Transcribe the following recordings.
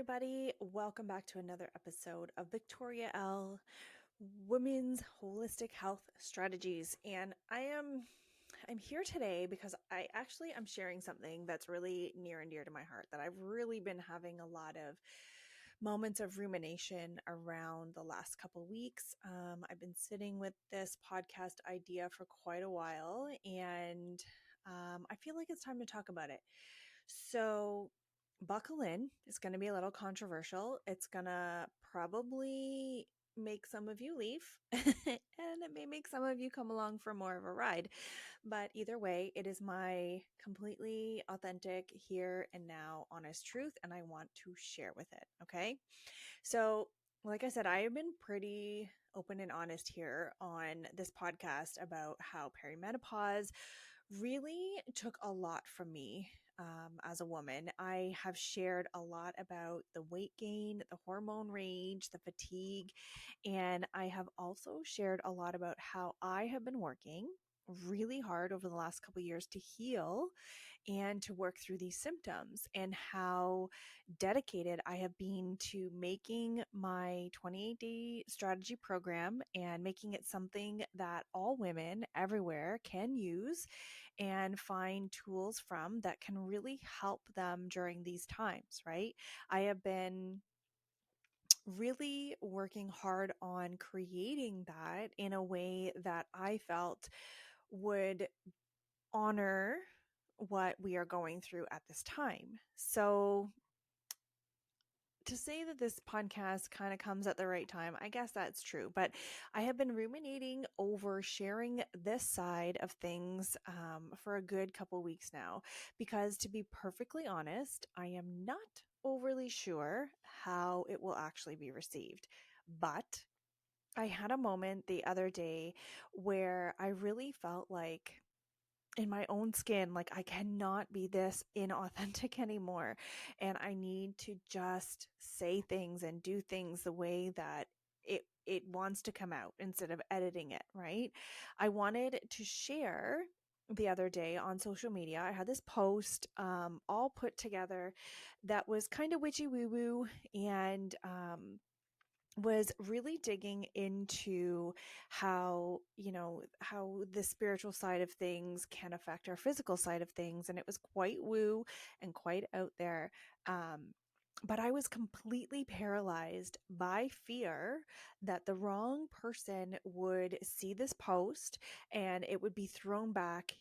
everybody. Welcome back to another episode of Victoria L. Women's Holistic Health Strategies. And I'm here today because I'm sharing something that's really near and dear to my heart that I've really been having a lot of moments of rumination around the last couple weeks. I've been sitting with this podcast idea for quite a while, and I feel like it's time to talk about it. So, buckle in. It's going to be a little controversial. It's going to probably make some of you leave, and it may make some of you come along for more of a ride. But either way, it is my completely authentic, here and now, honest truth, and I want to share with it. Okay. So, like I said, I have been pretty open and honest here on this podcast about how perimenopause really took a lot from me as a woman. I have shared a lot about the weight gain, the hormone rage, the fatigue, and I have also shared a lot about how I have been working really hard over the last couple of years to heal and to work through these symptoms, and how dedicated I have been to making my 28-day strategy program and making it something that all women everywhere can use and find tools from that can really help them during these times, right? I have been really working hard on creating that in a way that I felt would honor what we are going through at this time. So, to say that this podcast kind of comes at the right time, I guess that's true. But I have been ruminating over sharing this side of things for a good couple weeks now, because to be perfectly honest, I am not overly sure how it will actually be received. But I had a moment the other day where I really felt like in my own skin, like I cannot be this inauthentic anymore. And I need to just say things and do things the way that it wants to come out instead of editing it, right? I wanted to share the other day on social media. I had this post all put together that was kind of witchy woo woo, and was really digging into how, how the spiritual side of things can affect our physical side of things. And it was quite woo and quite out there. But I was completely paralyzed by fear that the wrong person would see this post and it would be thrown back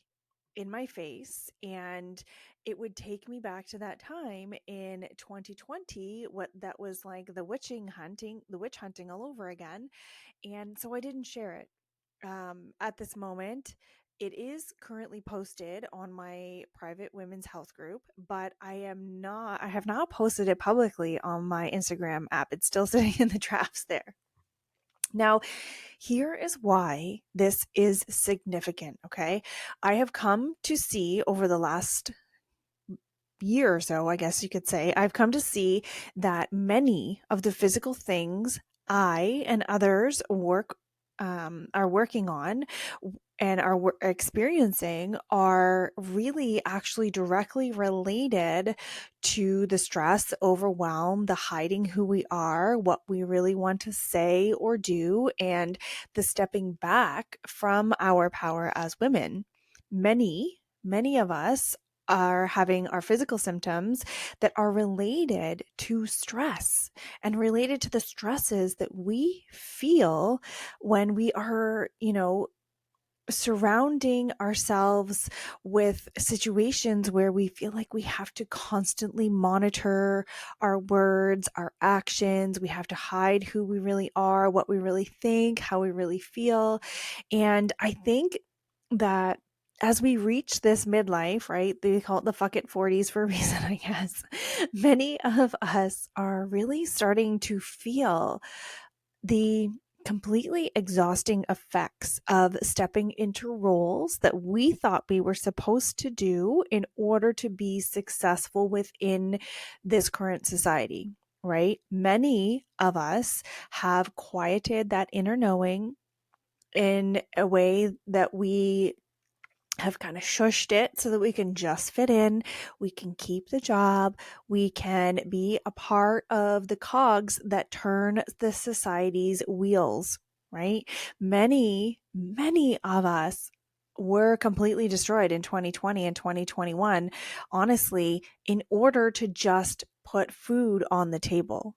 in my face, and it would take me back to that time in 2020, what that was like, the witch hunting all over again. And so I didn't share it. At this moment, it is currently posted on my private women's health group, but I have not posted it publicly on my Instagram app. It's still sitting in the drafts there. Now, here is why this is significant, okay? I have come to see over the last year or so, I guess you could say, I've come to see that many of the physical things I and others are working on and are experiencing are really actually directly related to the stress, the overwhelm, the hiding who we are, what we really want to say or do, and the stepping back from our power as women. Many of us are having our physical symptoms that are related to stress and related to the stresses that we feel when we are, surrounding ourselves with situations where we feel like we have to constantly monitor our words, our actions. We have to hide who we really are, what we really think, how we really feel. And I think that as we reach this midlife, right, they call it the fuck it 40s for a reason, I guess, many of us are really starting to feel the completely exhausting effects of stepping into roles that we thought we were supposed to do in order to be successful within this current society, right? Many of us have quieted that inner knowing in a way that we have kind of shushed it so that we can just fit in, we can keep the job, we can be a part of the cogs that turn the society's wheels, right? Many of us were completely destroyed in 2020 and 2021, honestly, in order to just put food on the table,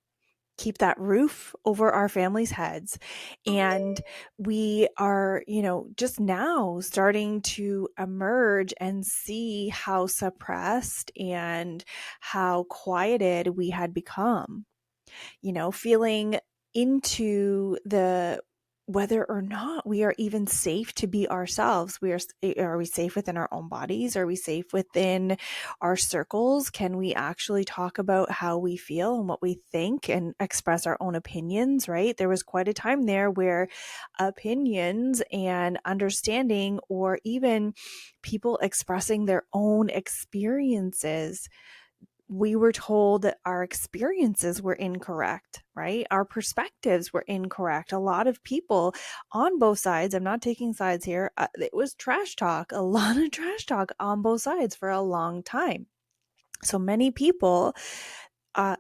keep that roof over our families' heads. And we are, just now starting to emerge and see how suppressed and how quieted we had become, feeling into the whether or not we are even safe to be ourselves. Are we safe within our own bodies? Are we safe within our circles? Can we actually talk about how we feel and what we think and express our own opinions, right? There was quite a time there where opinions and understanding, or even people expressing their own experiences, we were told that our experiences were incorrect, right? Our perspectives were incorrect. A lot of people on both sides, I'm not taking sides here, it was trash talk, a lot of trash talk on both sides for a long time. So many people,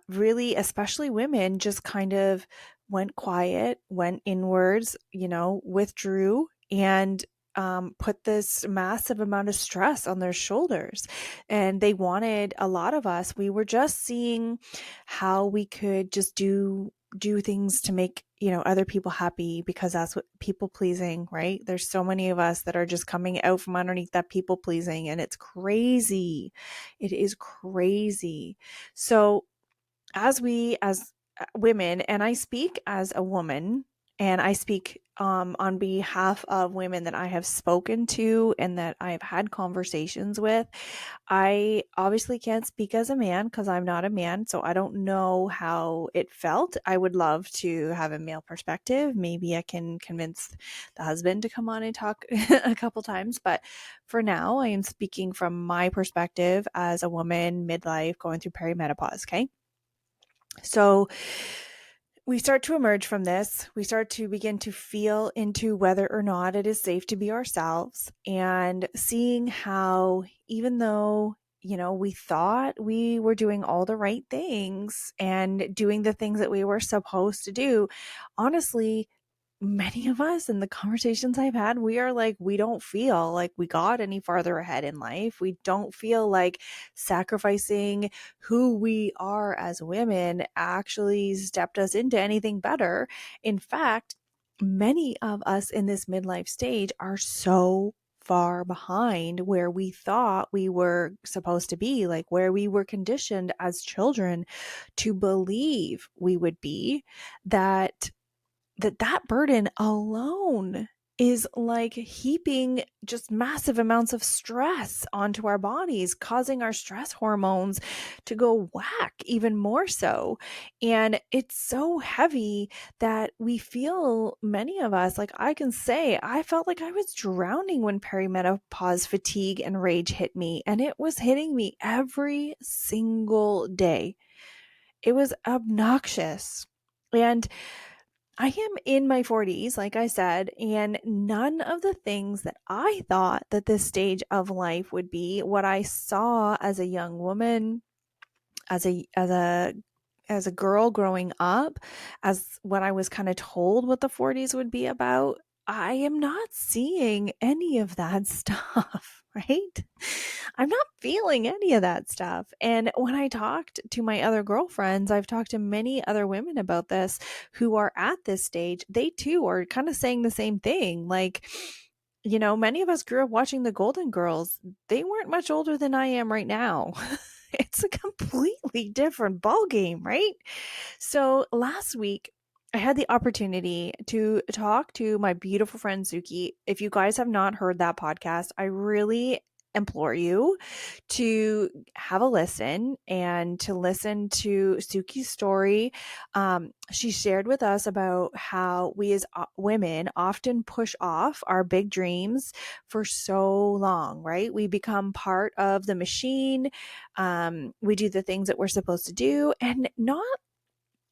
really, especially women, just kind of went quiet, went inwards, withdrew, and put this massive amount of stress on their shoulders. And they wanted, a lot of us, we were just seeing how we could just do things to make, other people happy, because that's what people pleasing, right? There's so many of us that are just coming out from underneath that people pleasing, and it's crazy. It is crazy. So as women, and I speak as a woman, and I speak on behalf of women that I have spoken to and that I have had conversations with. I obviously can't speak as a man because I'm not a man, so I don't know how it felt. I would love to have a male perspective. Maybe I can convince the husband to come on and talk a couple times, but for now, I am speaking from my perspective as a woman midlife going through perimenopause, okay? So we start to emerge from this. We start to begin to feel into whether or not it is safe to be ourselves, and seeing how, even though, we thought we were doing all the right things and doing the things that we were supposed to do, honestly, many of us in the conversations I've had, we are like, we don't feel like we got any farther ahead in life. We don't feel like sacrificing who we are as women actually stepped us into anything better. In fact, many of us in this midlife stage are so far behind where we thought we were supposed to be, like where we were conditioned as children to believe we would be, that burden alone is like heaping just massive amounts of stress onto our bodies, causing our stress hormones to go whack even more so. And it's so heavy that we feel, many of us, like I can say, I felt like I was drowning when perimenopause fatigue and rage hit me. And it was hitting me every single day. It was obnoxious. And I am in my 40s, like I said, and none of the things that I thought that this stage of life would be, what I saw as a young woman, as a girl growing up, as what I was kind of told what the 40s would be about, I am not seeing any of that stuff, right? I'm not feeling any of that stuff. And when I talked to my other girlfriends, I've talked to many other women about this who are at this stage. They too are kind of saying the same thing. Like, many of us grew up watching the Golden Girls. They weren't much older than I am right now. It's a completely different ballgame, right? So last week, I had the opportunity to talk to my beautiful friend Suki. If you guys have not heard that podcast, I really implore you to have a listen and to listen to Suki's story. She shared with us about how we as women often push off our big dreams for so long, right? We become part of the machine. We do the things that we're supposed to do, and not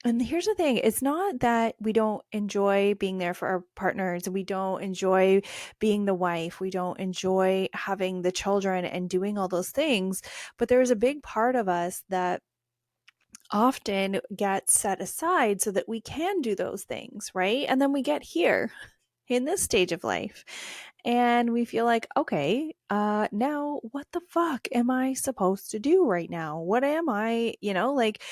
And here's the thing, it's not that we don't enjoy being there for our partners, we don't enjoy being the wife, we don't enjoy having the children and doing all those things, but there's a big part of us that often gets set aside so that we can do those things, right? And then we get here in this stage of life and we feel like, okay, now what the fuck am I supposed to do right now? What am I, like,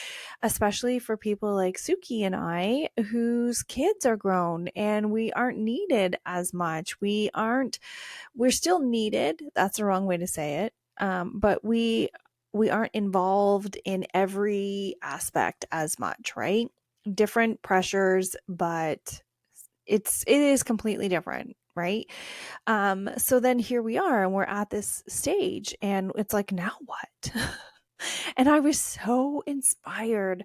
especially for people like Suki and I, whose kids are grown and we aren't needed as much. We're still needed. That's the wrong way to say it. But we aren't involved in every aspect as much, right? Different pressures, but it is completely different, right? So then here we are and we're at this stage and it's like, now what? And I was so inspired.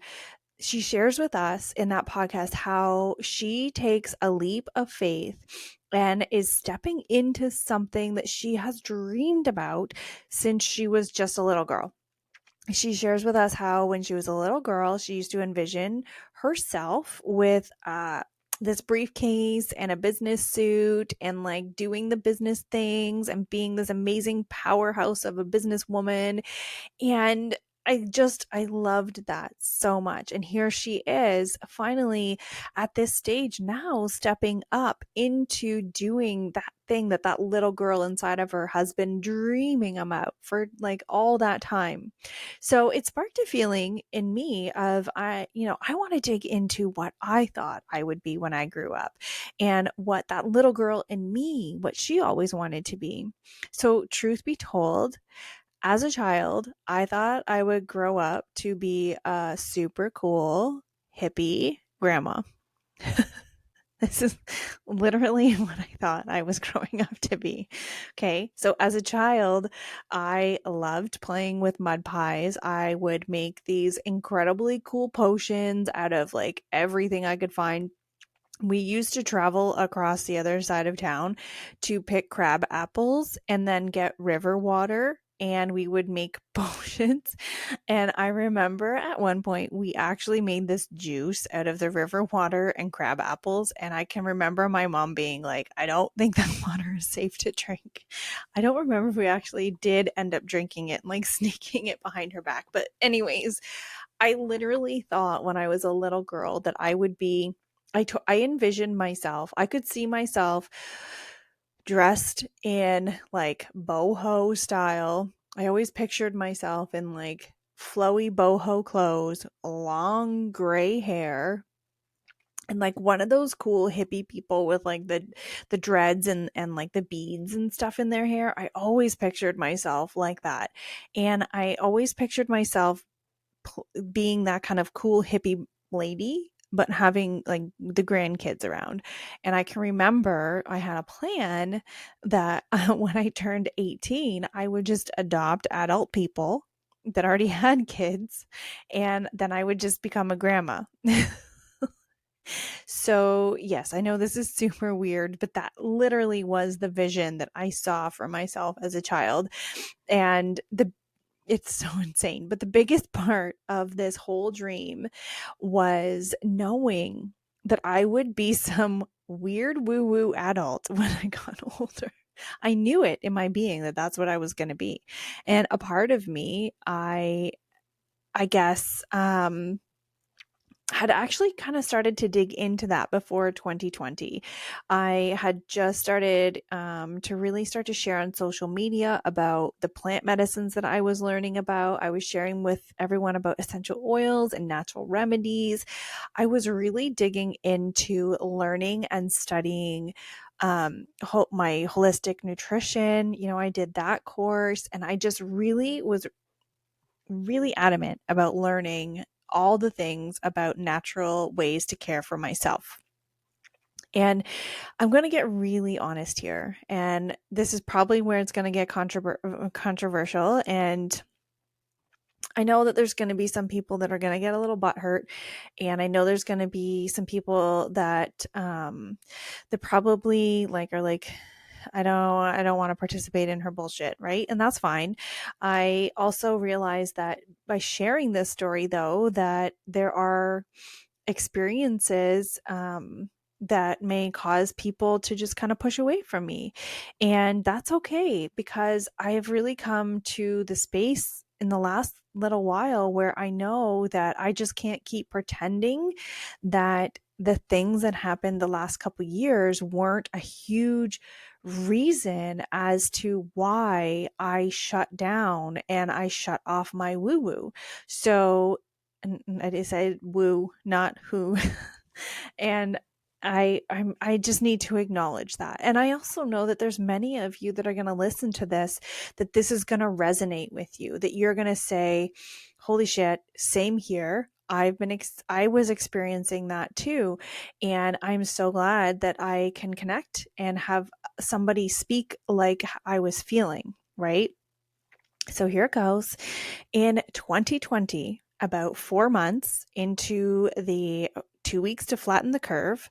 She shares with us in that podcast how she takes a leap of faith and is stepping into something that she has dreamed about since she was just a little girl. She shares with us how when she was a little girl, she used to envision herself with this briefcase and a business suit and like doing the business things and being this amazing powerhouse of a businesswoman. And I loved that so much. And here she is finally at this stage now, stepping up into doing that thing that that little girl inside of her has been dreaming about for like all that time. So it sparked a feeling in me of, I want to dig into what I thought I would be when I grew up and what that little girl in me, what she always wanted to be. So truth be told, as a child, I thought I would grow up to be a super cool hippie grandma. This is literally what I thought I was growing up to be. Okay. So as a child, I loved playing with mud pies. I would make these incredibly cool potions out of like everything I could find. We used to travel across the other side of town to pick crab apples and then get river water and we would make potions. And I remember at one point we actually made this juice out of the river water and crab apples. And I can remember my mom being like, I don't think that water is safe to drink. I don't remember if we actually did end up drinking it and like sneaking it behind her back. But, anyways, I literally thought when I was a little girl that I would be, I envisioned myself, I could see myself dressed in like boho style. I always pictured myself in like flowy boho clothes, long gray hair, and like one of those cool hippie people with like the dreads and like the beads and stuff in their hair. I always pictured myself like that. And I always pictured myself being that kind of cool hippie lady, but having like the grandkids around. And I can remember I had a plan that when I turned 18, I would just adopt adult people that already had kids, and then I would just become a grandma. So, yes, I know this is super weird, but that literally was the vision that I saw for myself as a child. And it's so insane. But the biggest part of this whole dream was knowing that I would be some weird woo woo adult when I got older. I knew it in my being that that's what I was going to be. And a part of me, I guess, had actually kind of started to dig into that before 2020. I had just started to really start to share on social media about the plant medicines that I was learning about. I was sharing with everyone about essential oils and natural remedies. I was really digging into learning and studying my holistic nutrition. I did that course and I just really was really adamant about learning all the things about natural ways to care for myself. And I'm going to get really honest here. And this is probably where it's going to get controversial. And I know that there's going to be some people that are going to get a little butthurt. And I know there's going to be some people that probably like are like, I don't want to participate in her bullshit, right? And that's fine. I also realize that by sharing this story though, that there are experiences that may cause people to just kind of push away from me. And that's okay, because I have really come to the space in the last little while where I know that I just can't keep pretending that the things that happened the last couple years weren't a huge reason as to why I shut down and I shut off my woo woo. So, and I said woo, not who. And I just need to acknowledge that. And I also know that there's many of you that are going to listen to this, that this is going to resonate with you, that you're going to say, holy shit, same here. I was experiencing that too. And I'm so glad that I can connect and have somebody speak like I was feeling, right? So here it goes. In 2020, about 4 months into the 2 weeks to flatten the curve,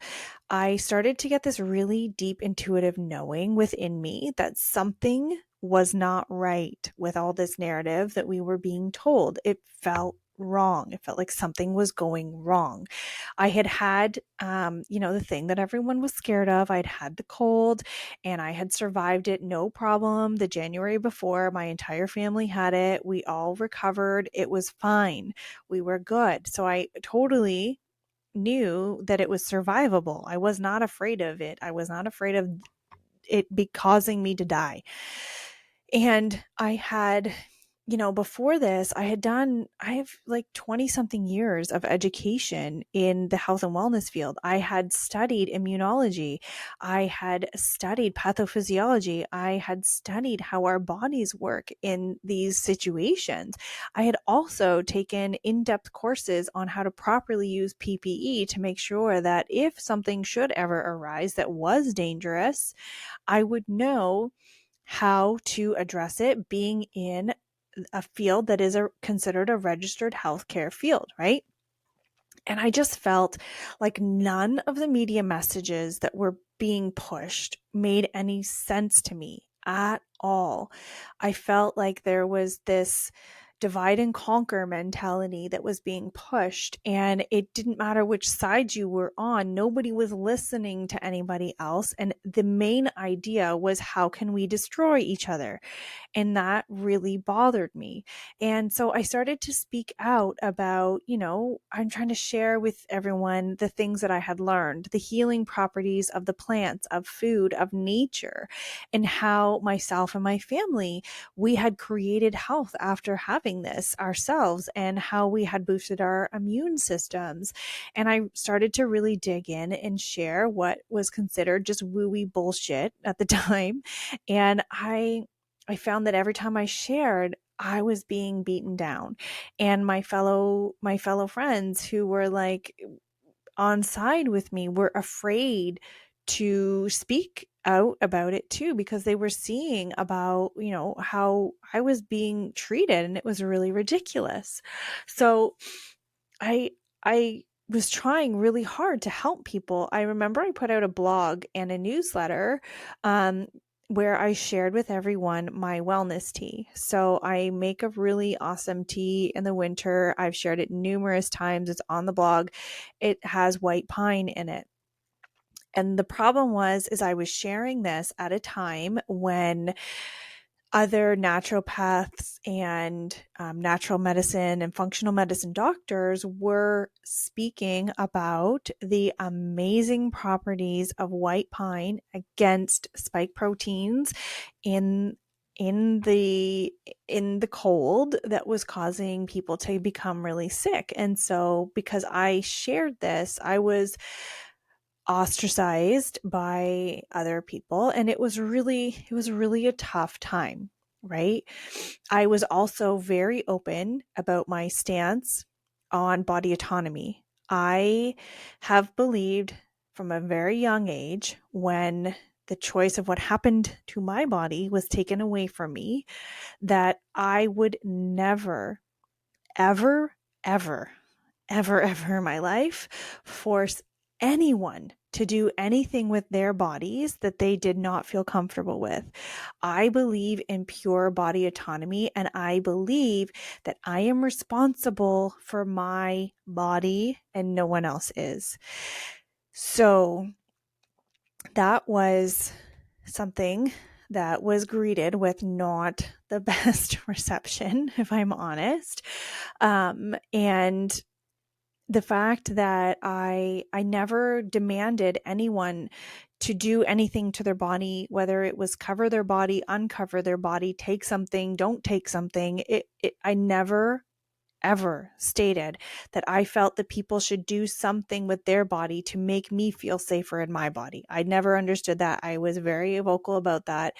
I started to get this really deep intuitive knowing within me that something was not right with all this narrative that we were being told. It felt wrong. It felt like something was going wrong. I had had, the thing that everyone was scared of. I'd had the cold and I had survived it no problem. The January before, my entire family had it. We all recovered. It was fine. We were good. So I totally knew that it was survivable. I was not afraid of it. I was not afraid of it be causing me to die. And I had, before this, I have like 20 something years of education in the health and wellness field. I had studied immunology. I had studied pathophysiology. I had studied how our bodies work in these situations. I had also taken in-depth courses on how to properly use PPE to make sure that if something should ever arise that was dangerous, I would know how to address it, being in a field that is considered a registered healthcare field, right? And I just felt like none of the media messages that were being pushed made any sense to me at all. I felt like there was this divide and conquer mentality that was being pushed, and it didn't matter which side you were on. Nobody was listening to anybody else. And the main idea was, how can we destroy each other? And that really bothered me. And so I started to speak out about, I'm trying to share with everyone the things that I had learned, the healing properties of the plants, of food, of nature, and how myself and my family, we had created health after having this ourselves, and how we had boosted our immune systems. And I started to really dig in and share what was considered just wooey bullshit at the time. And I found that every time I shared, I was being beaten down. And my fellow friends who were like on side with me were afraid to speak out about it too, because they were seeing about, how I was being treated, and it was really ridiculous. So I I was trying really hard to help people. I remember I put out a blog and a newsletter, um, where I shared with everyone my wellness tea. So I make a really awesome tea in the winter. I've shared it numerous times. It's on the blog. It has white pine in it. And the problem was, is I was sharing this at a time when other naturopaths and natural medicine and functional medicine doctors were speaking about the amazing properties of white pine against spike proteins in in the in the cold that was causing people to become really sick. And so because I shared this, I was ostracized by other people, and it was really a tough time, right? I was also very open about my stance on body autonomy. I have believed from a very young age, when the choice of what happened to my body was taken away from me, that I would never, ever, ever, ever, ever in my life force anyone to do anything with their bodies that they did not feel comfortable with. I believe in pure body autonomy, and I believe that I am responsible for my body and no one else is. So that was something that was greeted with not the best reception, if I'm honest. And the fact that I never demanded anyone to do anything to their body, whether it was cover their body, uncover their body, take something, don't take something. I never ever stated that I felt that people should do something with their body to make me feel safer in my body. I never understood that. I was very vocal about that.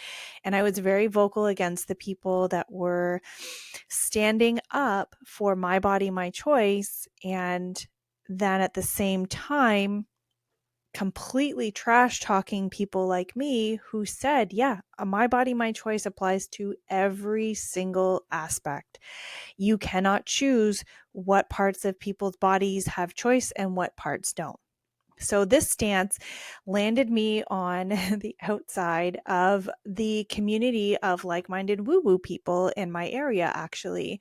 And I was very vocal against the people that were standing up for my body, my choice. And then at the same time, completely trash talking people like me who said, yeah, my body, my choice applies to every single aspect. You cannot choose what parts of people's bodies have choice and what parts don't. So this stance landed me on the outside of the community of like-minded woo-woo people in my area, actually.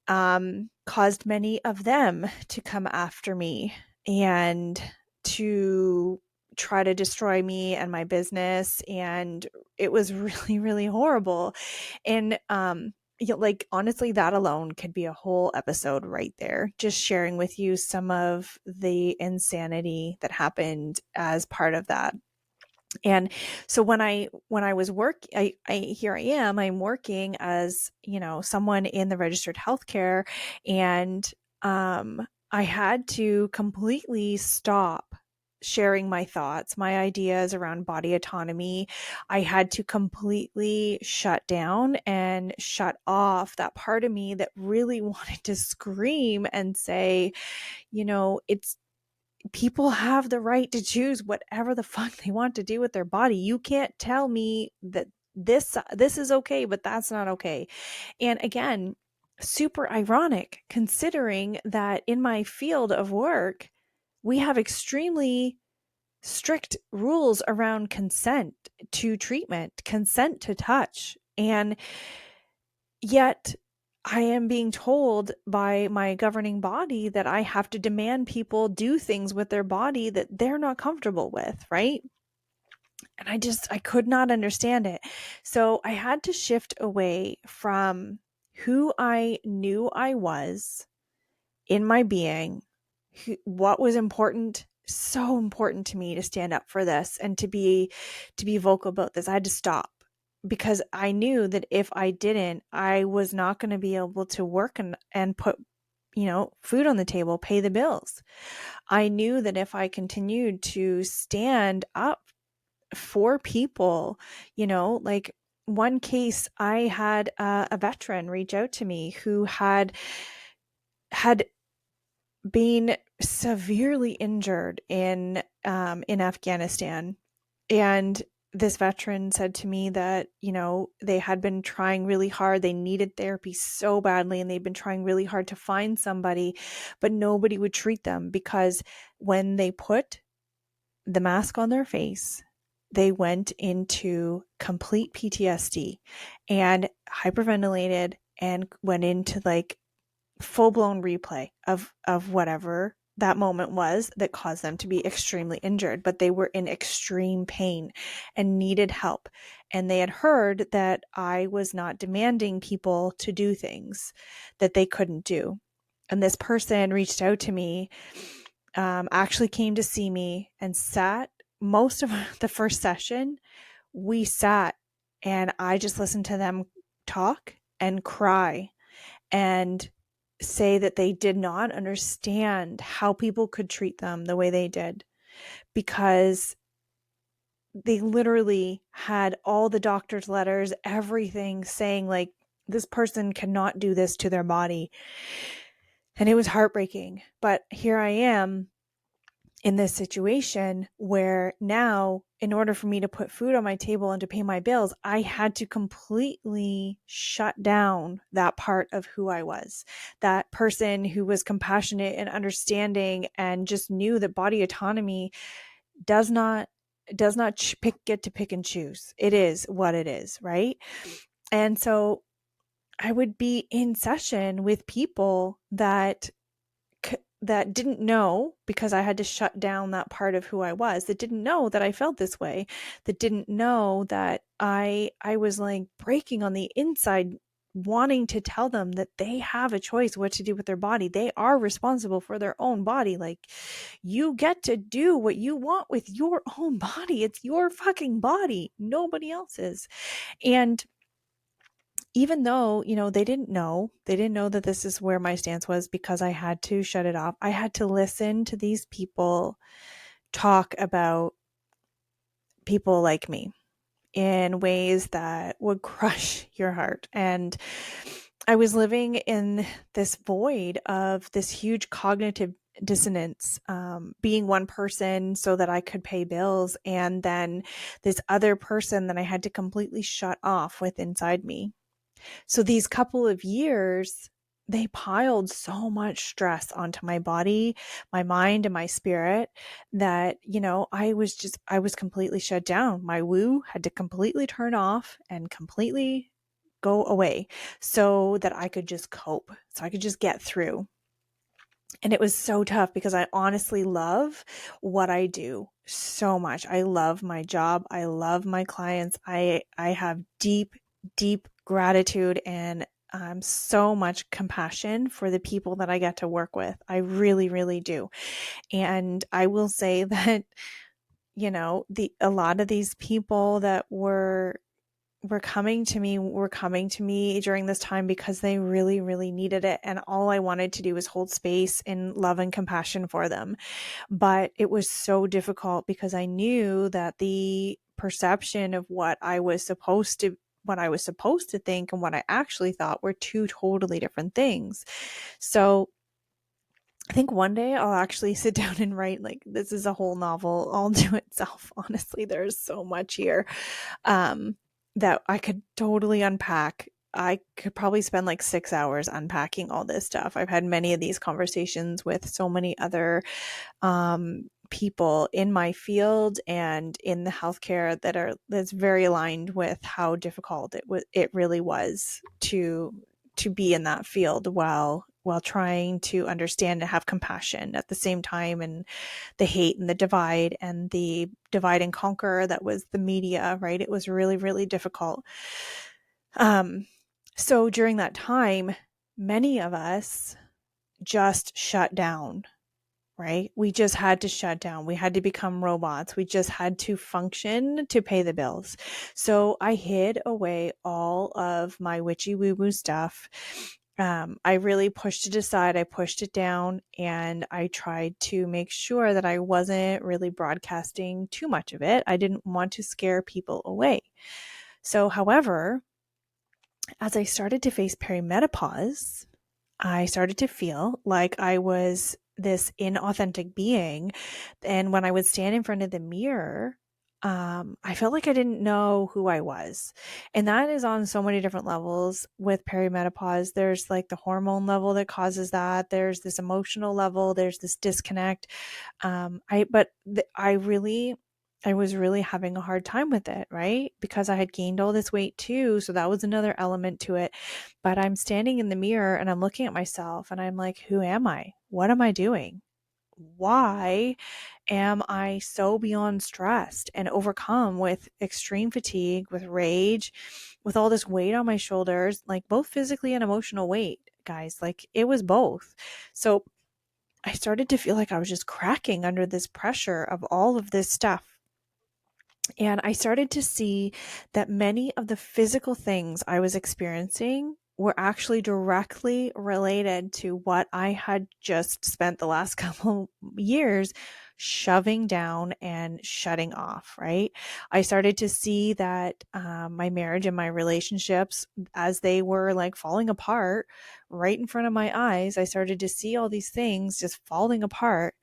Caused many of them to come after me and to try to destroy me and my business. And it was really, really horrible. And, like, honestly, that alone could be a whole episode right there, just sharing with you some of the insanity that happened as part of that. And so when I was here I am, I'm working as, someone in the registered healthcare, and I had to completely stop sharing my thoughts, my ideas around body autonomy. I had to completely shut down and shut off that part of me that really wanted to scream and say, it's people have the right to choose whatever the fuck they want to do with their body. You can't tell me that this is okay, but that's not okay. And again, super ironic considering that in my field of work, we have extremely strict rules around consent to treatment, consent to touch. And yet I am being told by my governing body that I have to demand people do things with their body that they're not comfortable with, right? And I could not understand it. So I had to shift away from who I knew I was in my being, what was important, so important to me to stand up for this and to be vocal about this. I had to stop because I knew that if I didn't, I was not going to be able to work and put, food on the table, pay the bills. I knew that if I continued to stand up for people, like one case, I had a veteran reach out to me who had been severely injured in Afghanistan. And this veteran said to me that, they had been trying really hard. They needed therapy so badly, and they'd been trying really hard to find somebody, but nobody would treat them because when they put the mask on their face, they went into complete PTSD and hyperventilated and went into like full-blown replay of whatever that moment was that caused them to be extremely injured, but they were in extreme pain and needed help. And they had heard that I was not demanding people to do things that they couldn't do. And this person reached out to me, actually came to see me and sat most of the first session. We sat and I just listened to them talk and cry and say that they did not understand how people could treat them the way they did, because they literally had all the doctor's letters, everything saying like, this person cannot do this to their body. And it was heartbreaking. But here I am in this situation where now, in order for me to put food on my table and to pay my bills, I had to completely shut down that part of who I was, that person who was compassionate and understanding and just knew that body autonomy does not get to pick and choose. It is what it is, right? And so I would be in session with people that didn't know, because I had to shut down that part of who I was, that didn't know that I felt this way, that didn't know that I was like breaking on the inside, wanting to tell them that they have a choice what to do with their body. They are responsible for their own body. Like, you get to do what you want with your own body. It's your fucking body, nobody else's. And even though, they didn't know that this is where my stance was, because I had to shut it off. I had to listen to these people talk about people like me in ways that would crush your heart. And I was living in this void of this huge cognitive dissonance, being one person so that I could pay bills, and then this other person that I had to completely shut off with inside me. So these couple of years, they piled so much stress onto my body, my mind, and my spirit that, I was completely shut down. My woo had to completely turn off and completely go away so that I could just cope, so I could just get through. And it was so tough because I honestly love what I do so much. I love my job. I love my clients. I have deep, deep gratitude and so much compassion for the people that I get to work with. I really, really do. And I will say that, a lot of these people that were coming to me during this time because they really, really needed it. And all I wanted to do was hold space in love and compassion for them. But it was so difficult because I knew that the perception of what I was supposed to think and what I actually thought were two totally different things. So I think one day I'll actually sit down and write, like, this is a whole novel all to itself. Honestly, there's so much here that I could totally unpack. I could probably spend like 6 hours unpacking all this stuff. I've had many of these conversations with so many other people in my field and in the healthcare that's very aligned with how difficult it really was to be in that field while trying to understand and have compassion at the same time, and the hate and the divide and conquer that was the media, right? It was really, really difficult. So during that time, many of us just shut down, right? We just had to shut down. We had to become robots. We just had to function to pay the bills. So I hid away all of my witchy woo woo stuff. I really pushed it aside. I pushed it down, and I tried to make sure that I wasn't really broadcasting too much of it. I didn't want to scare people away. So, however, as I started to face perimenopause, I started to feel like I was this inauthentic being. And when I would stand in front of the mirror, I felt like I didn't know who I was. And that is on so many different levels with perimenopause. There's like the hormone level that causes that. There's this emotional level. There's this disconnect. I was really having a hard time with it, right? Because I had gained all this weight too. So that was another element to it. But I'm standing in the mirror and I'm looking at myself and I'm like, who am I? What am I doing? Why am I so beyond stressed and overcome with extreme fatigue, with rage, with all this weight on my shoulders, like both physically and emotional weight, guys? Like, it was both. So I started to feel like I was just cracking under this pressure of all of this stuff. And I started to see that many of the physical things I was experiencing were actually directly related to what I had just spent the last couple years shoving down and shutting off, right? I started to see that my marriage and my relationships, as they were like falling apart right in front of my eyes, I started to see all these things just falling apart.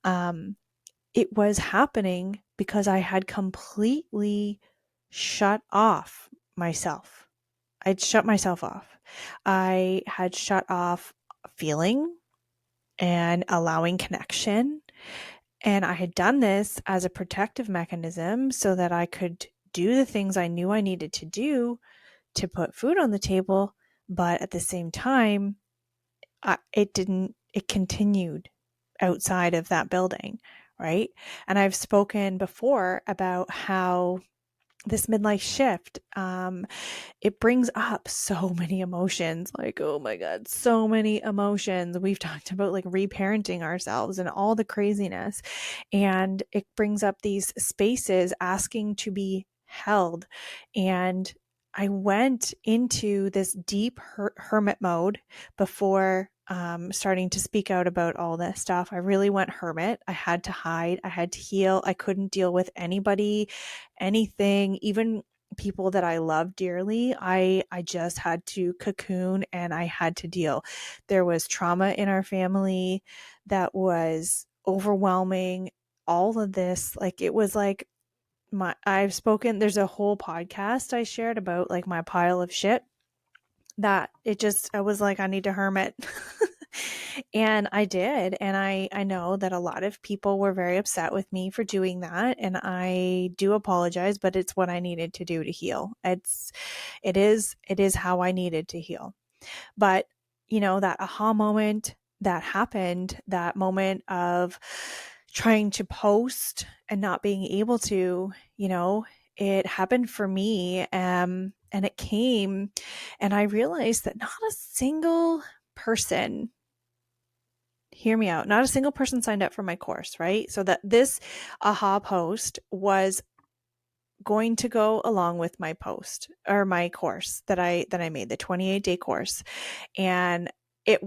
Um, it was happening because I had completely shut off myself. I'd shut myself off. I had shut off feeling and allowing connection. And I had done this as a protective mechanism so that I could do the things I knew I needed to do to put food on the table. But at the same time, it continued outside of that building, right? And I've spoken before about how this midlife shift, it brings up so many emotions. Like, oh my God, so many emotions. We've talked about like reparenting ourselves and all the craziness. And it brings up these spaces asking to be held. And I went into this deep hermit mode before starting to speak out about all this stuff. I really went hermit. I had to hide. I had to heal. I couldn't deal with anybody, anything, even people that I love dearly. I just had to cocoon and I had to deal. There was trauma in our family that was overwhelming. All of this, like it was like I've spoken, there's a whole podcast I shared about like my pile of shit that I was like, I need to hermit. And I did. And I know that a lot of people were very upset with me for doing that. And I do apologize, but it's what I needed to do to heal. It is how I needed to heal. But, that aha moment that happened, that moment of trying to post and not being able to, it happened for me. And it came, and I realized that not a single person, hear me out, not a single person signed up for my course, right? So that this aha post was going to go along with my post or my course that I made, the 28-day course. And it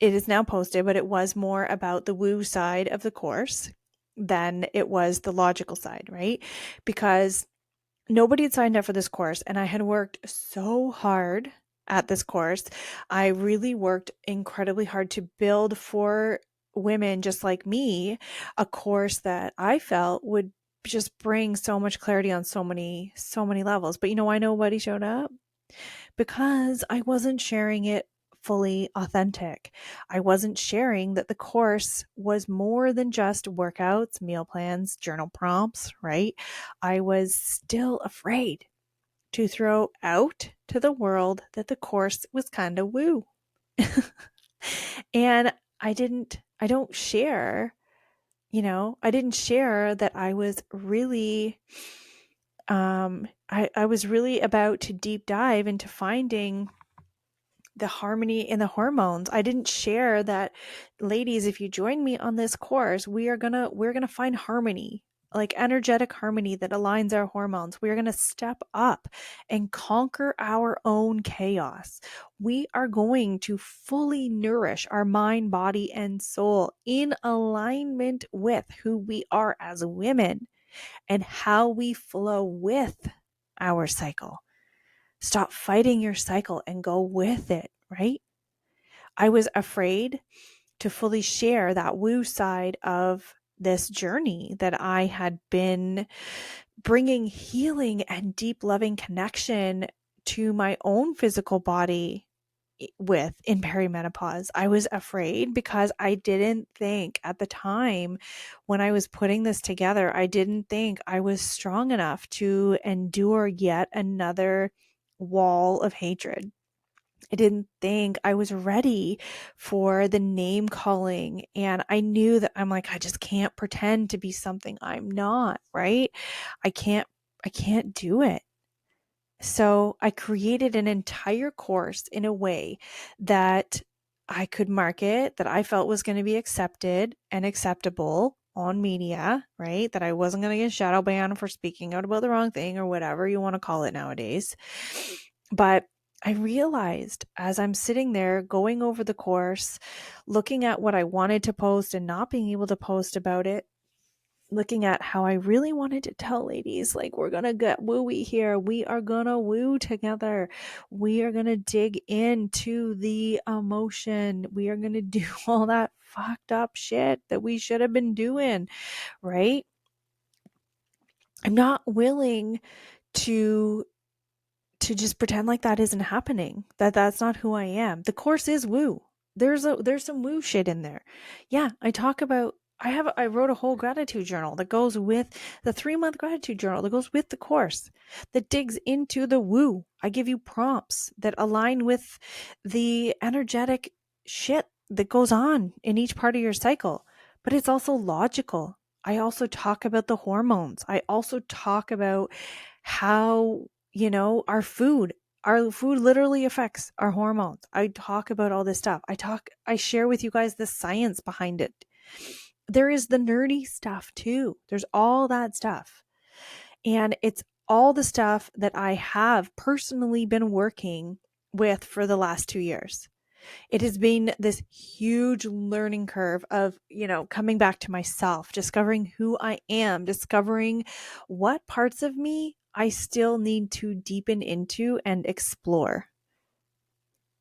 is now posted, but it was more about the woo side of the course than it was the logical side, right? Because nobody had signed up for this course, and I had worked so hard at this course. I really worked incredibly hard to build for women just like me a course that I felt would just bring so much clarity on so many levels. But why nobody showed up? Because I wasn't sharing it fully authentic. I wasn't sharing that the course was more than just workouts, meal plans, journal prompts, right? I was still afraid to throw out to the world that the course was kind of woo. And I don't share, I didn't share that I was really, I was really about to deep dive into finding the harmony in the hormones. I didn't share that, ladies, if you join me on this course, we're going to find harmony, like energetic harmony that aligns our hormones. We're going to step up and conquer our own chaos. We are going to fully nourish our mind, body, and soul in alignment with who we are as women and how we flow with our cycle. Stop fighting your cycle and go with it, right? I was afraid to fully share that woo side of this journey that I had been bringing healing and deep loving connection to my own physical body with in perimenopause. I was afraid because I didn't think at the time when I was putting this together, I didn't think I was strong enough to endure yet another wall of hatred. I didn't think I was ready for the name calling. And I knew that I just can't pretend to be something I'm not, right? I can't do it. So I created an entire course in a way that I could market, that I felt was going to be accepted and acceptable on media, right? That I wasn't going to get shadow banned for speaking out about the wrong thing or whatever you want to call it nowadays. But I realized as I'm sitting there going over the course, looking at what I wanted to post and not being able to post about it, looking at how I really wanted to tell ladies, like, we're going to get wooey here. We are going to woo together. We are going to dig into the emotion. We are going to do all that fucked up shit that we should have been doing, right? I'm not willing to just pretend like that isn't happening, that's not who I am. The course is woo. There's some woo shit in there. Yeah, I wrote a whole gratitude journal that goes with the 3-month gratitude journal that goes with the course, that digs into the woo. I give you prompts that align with the energetic shit that goes on in each part of your cycle, but it's also logical. I also talk about the hormones. I also talk about how, our food literally affects our hormones. I talk about all this stuff. I share with you guys the science behind it. There is the nerdy stuff too. There's all that stuff. And it's all the stuff that I have personally been working with for the last 2 years. It has been this huge learning curve of, coming back to myself, discovering who I am, discovering what parts of me I still need to deepen into and explore.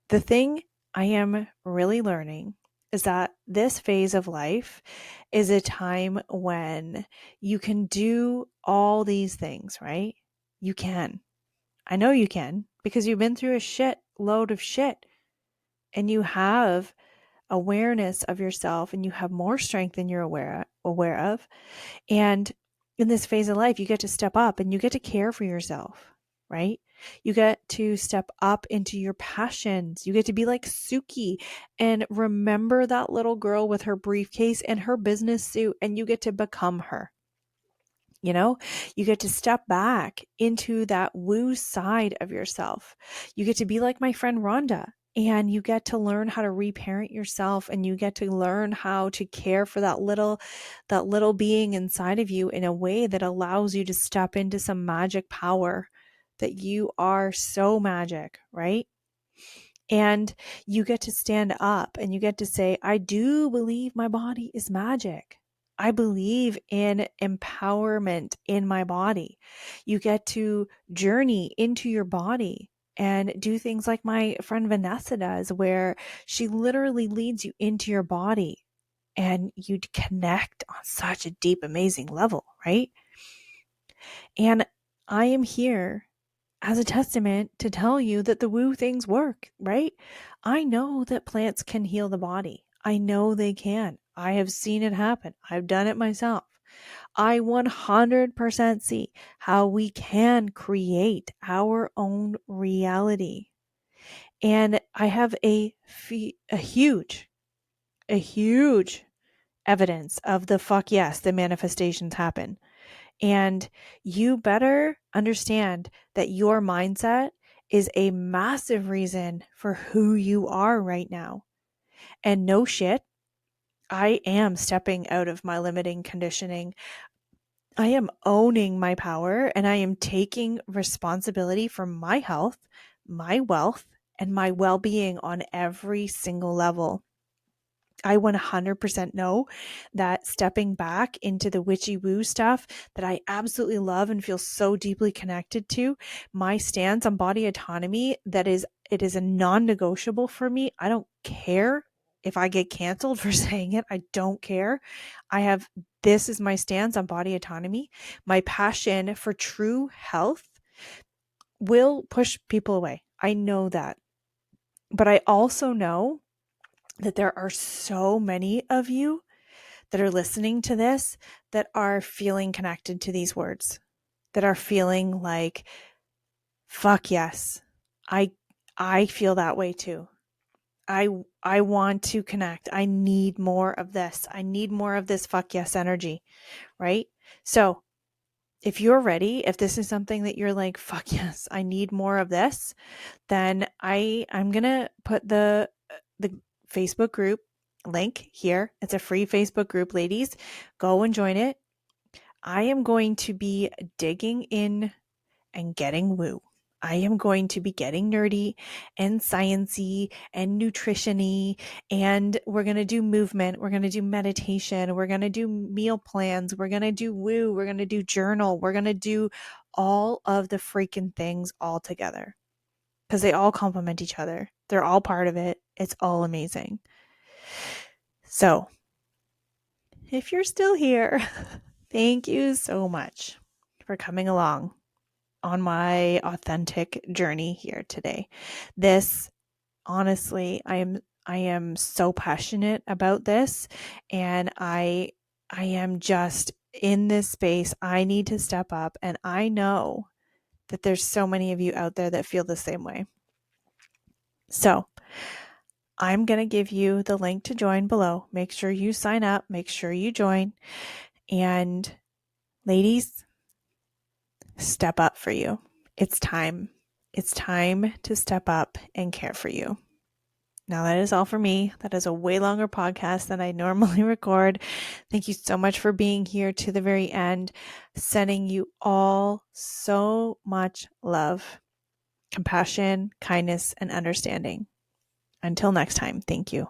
The thing I am really learning is that this phase of life is a time when you can do all these things, right? You can. I know you can, because you've been through a shit load of shit and you have awareness of yourself and you have more strength than you're aware of. And in this phase of life, you get to step up and you get to care for yourself, right? You get to step up into your passions. You get to be like Suki and remember that little girl with her briefcase and her business suit, and you get to become her. You get to step back into that woo side of yourself. You get to be like my friend Rhonda, and you get to learn how to reparent yourself, and you get to learn how to care for that little being inside of you in a way that allows you to step into some magic power, that you are so magic, right? And you get to stand up and you get to say, I do believe my body is magic. I believe in empowerment in my body. You get to journey into your body and do things like my friend Vanessa does, where she literally leads you into your body and you connect on such a deep, amazing level, right? And I am here as a testament to tell you that the woo things work, right? I know that plants can heal the body. I know they can. I have seen it happen. I've done it myself. I 100% see how we can create our own reality. And I have a huge evidence of the fuck yes, the manifestations happen. And you better understand that your mindset is a massive reason for who you are right now. And no shit, I am stepping out of my limiting conditioning. I am owning my power and I am taking responsibility for my health, my wealth, and my well-being on every single level. I 100% know that stepping back into the witchy woo stuff that I absolutely love and feel so deeply connected to, my stance on body autonomy, it is a non-negotiable for me. I don't care if I get canceled for saying it. I don't care. This is my stance on body autonomy. My passion for true health will push people away. I know that. But I also know that there are so many of you that are listening to this that are feeling connected to these words, that are feeling like, fuck yes, I feel that way too. I want to connect. I need more of this. I need more of this fuck yes energy, right? So if you're ready, if this is something that you're like, fuck yes, I need more of this, then I'm going to put the Facebook group link here. It's a free Facebook group, ladies. Go and join it. I am going to be digging in and getting woo. I am going to be getting nerdy and sciencey and nutrition-y, and we're going to do movement. We're going to do meditation. We're going to do meal plans. We're going to do woo. We're going to do journal. We're going to do all of the freaking things all together because they all complement each other. They're all part of it. It's all amazing. So if you're still here, thank you so much for coming along on my authentic journey here today. This, honestly, I am so passionate about this, and I am just in this space. I need to step up, and I know that there's so many of you out there that feel the same way. So I'm going to give you the link to join below. Make sure you sign up, make sure you join, and ladies, step up for you. It's time. It's time to step up and care for you. Now, that is all for me. That is a way longer podcast than I normally record. Thank you so much for being here to the very end. Sending you all so much love, compassion, kindness, and understanding. Until next time, thank you.